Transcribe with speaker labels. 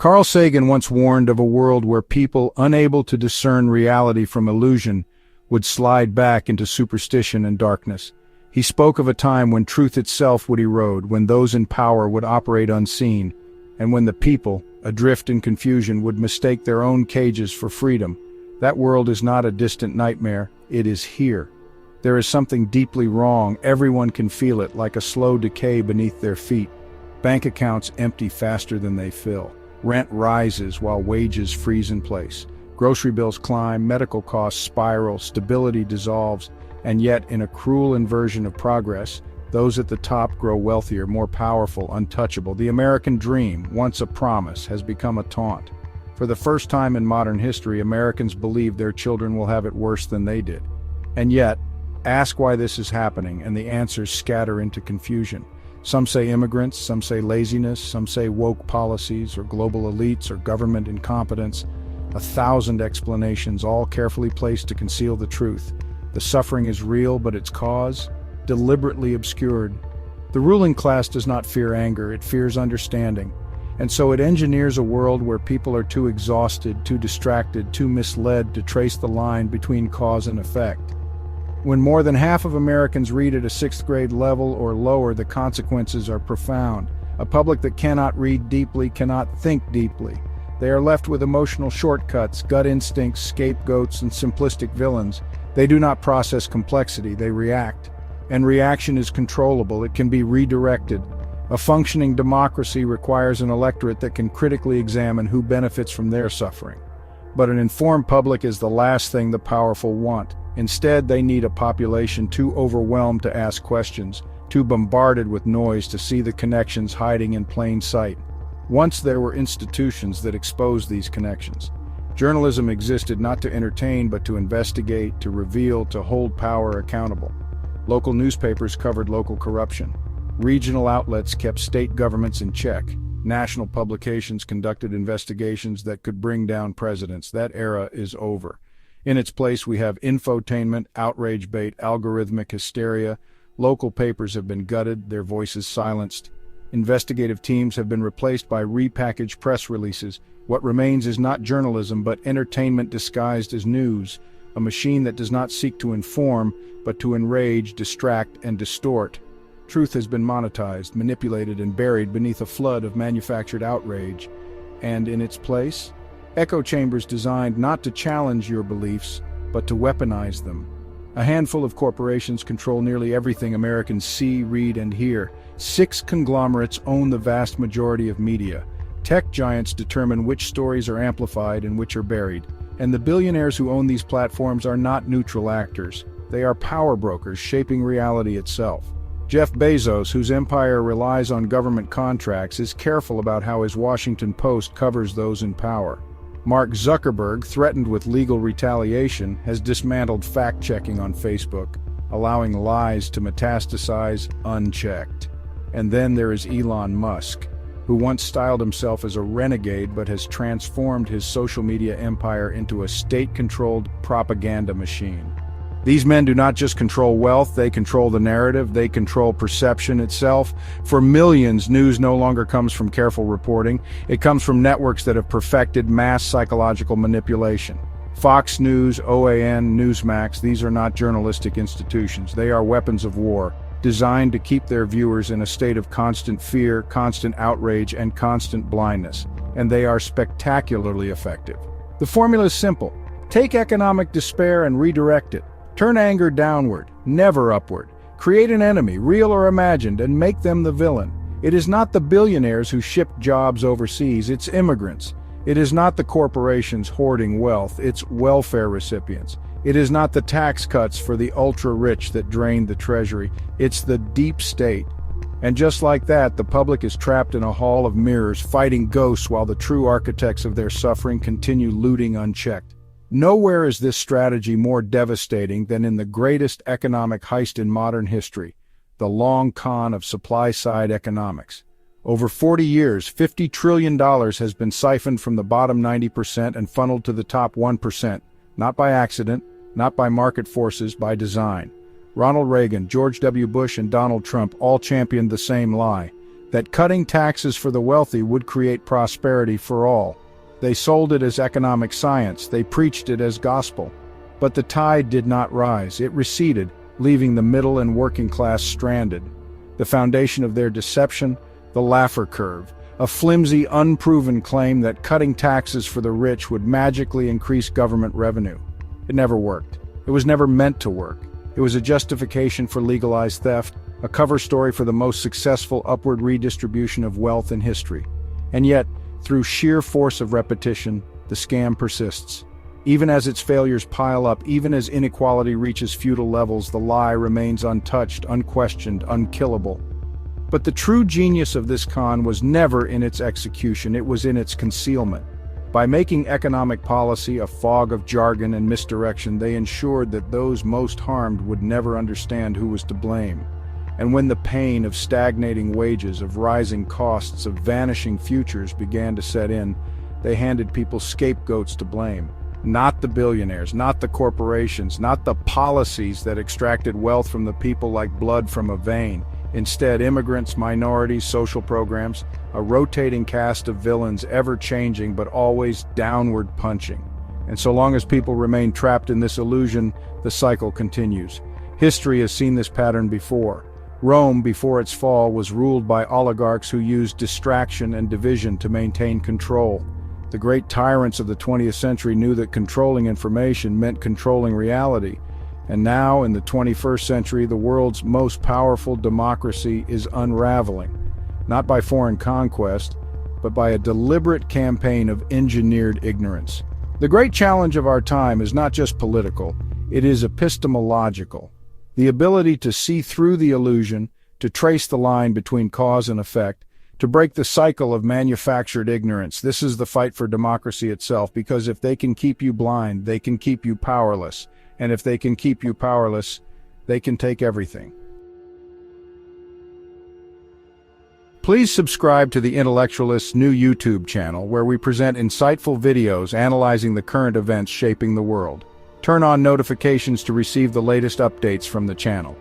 Speaker 1: Carl Sagan once warned of a world where people, unable to discern reality from illusion, would slide back into superstition and darkness. He spoke of a time when truth itself would erode, when those in power would operate unseen, and when the people, adrift in confusion, would mistake their own cages for freedom. That world is not a distant nightmare, it is here. There is something deeply wrong. Everyone can feel it, like a slow decay beneath their feet. Bank accounts empty faster than they fill. Rent rises while wages freeze in place. Grocery bills climb, medical costs spiral, stability dissolves, and yet, in a cruel inversion of progress, those at the top grow wealthier, more powerful, untouchable. The American dream, once a promise, has become a taunt. For the first time in modern history, Americans believe their children will have it worse than they did. And yet, ask why this is happening, and the answers scatter into confusion. Some say immigrants, some say laziness, some say woke policies, or global elites, or government incompetence. 1,000 explanations, all carefully placed to conceal the truth. The suffering is real, but its cause, deliberately obscured. The ruling class does not fear anger, it fears understanding. And so it engineers a world where people are too exhausted, too distracted, too misled to trace the line between cause and effect. When more than half of Americans read at a 6th grade level or lower, the consequences are profound. A public that cannot read deeply cannot think deeply. They are left with emotional shortcuts, gut instincts, scapegoats, and simplistic villains. They do not process complexity, they react. And reaction is controllable, it can be redirected. A functioning democracy requires an electorate that can critically examine who benefits from their suffering. But an informed public is the last thing the powerful want. Instead, they need a population too overwhelmed to ask questions, too bombarded with noise to see the connections hiding in plain sight. Once there were institutions that exposed these connections. Journalism existed not to entertain but to investigate, to reveal, to hold power accountable. Local newspapers covered local corruption. Regional outlets kept state governments in check. National publications conducted investigations that could bring down presidents. That era is over. In its place, we have infotainment, outrage bait, algorithmic hysteria. Local papers have been gutted, their voices silenced. Investigative teams have been replaced by repackaged press releases. What remains is not journalism, but entertainment disguised as news, a machine that does not seek to inform, but to enrage, distract, and distort. Truth has been monetized, manipulated, and buried beneath a flood of manufactured outrage. And in its place, echo chambers designed not to challenge your beliefs, but to weaponize them. A handful of corporations control nearly everything Americans see, read, and hear. 6 conglomerates own the vast majority of media. Tech giants determine which stories are amplified and which are buried. And the billionaires who own these platforms are not neutral actors. They are power brokers shaping reality itself. Jeff Bezos, whose empire relies on government contracts, is careful about how his Washington Post covers those in power. Mark Zuckerberg, threatened with legal retaliation, has dismantled fact-checking on Facebook, allowing lies to metastasize unchecked. And then there is Elon Musk, who once styled himself as a renegade but has transformed his social media empire into a state-controlled propaganda machine. These men do not just control wealth, they control the narrative, they control perception itself. For millions, news no longer comes from careful reporting. It comes from networks that have perfected mass psychological manipulation. Fox News, OAN, Newsmax, these are not journalistic institutions. They are weapons of war, designed to keep their viewers in a state of constant fear, constant outrage, and constant blindness. And they are spectacularly effective. The formula is simple. Take economic despair and redirect it. Turn anger downward, never upward. Create an enemy, real or imagined, and make them the villain. It is not the billionaires who ship jobs overseas, it's immigrants. It is not the corporations hoarding wealth, it's welfare recipients. It is not the tax cuts for the ultra-rich that drain the treasury, it's the deep state. And just like that, the public is trapped in a hall of mirrors, fighting ghosts while the true architects of their suffering continue looting unchecked. Nowhere is this strategy more devastating than in the greatest economic heist in modern history, the long con of supply-side economics. Over 40 years, $50 trillion has been siphoned from the bottom 90% and funneled to the top 1%, not by accident, not by market forces, by design. Ronald Reagan, George W. Bush, and Donald Trump all championed the same lie. that cutting taxes for the wealthy would create prosperity for all. They sold it as economic science, they preached it as gospel. But the tide did not rise, it receded, leaving the middle and working class stranded. The foundation of their deception, the Laffer curve, a flimsy, unproven claim that cutting taxes for the rich would magically increase government revenue. It never worked. It was never meant to work. It was a justification for legalized theft, a cover story for the most successful upward redistribution of wealth in history. And yet, through sheer force of repetition, the scam persists. Even as its failures pile up, even as inequality reaches feudal levels, the lie remains untouched, unquestioned, unkillable. But the true genius of this con was never in its execution, it was in its concealment. By making economic policy a fog of jargon and misdirection, they ensured that those most harmed would never understand who was to blame. And when the pain of stagnating wages, of rising costs, of vanishing futures began to set in, they handed people scapegoats to blame. Not the billionaires, not the corporations, not the policies that extracted wealth from the people like blood from a vein. Instead, immigrants, minorities, social programs, a rotating cast of villains, ever-changing but always downward punching. And so long as people remain trapped in this illusion, the cycle continues. History has seen this pattern before. Rome, before its fall, was ruled by oligarchs who used distraction and division to maintain control. The great tyrants of the 20th century knew that controlling information meant controlling reality. And now, in the 21st century, the world's most powerful democracy is unraveling, not by foreign conquest, but by a deliberate campaign of engineered ignorance. The great challenge of our time is not just political, it is epistemological. The ability to see through the illusion, to trace the line between cause and effect, to break the cycle of manufactured ignorance. This is the fight for democracy itself, because if they can keep you blind, they can keep you powerless. And if they can keep you powerless, they can take everything. Please subscribe to the Intellectualist's new YouTube channel, where we present insightful videos analyzing the current events shaping the world. Turn on notifications to receive the latest updates from the channel.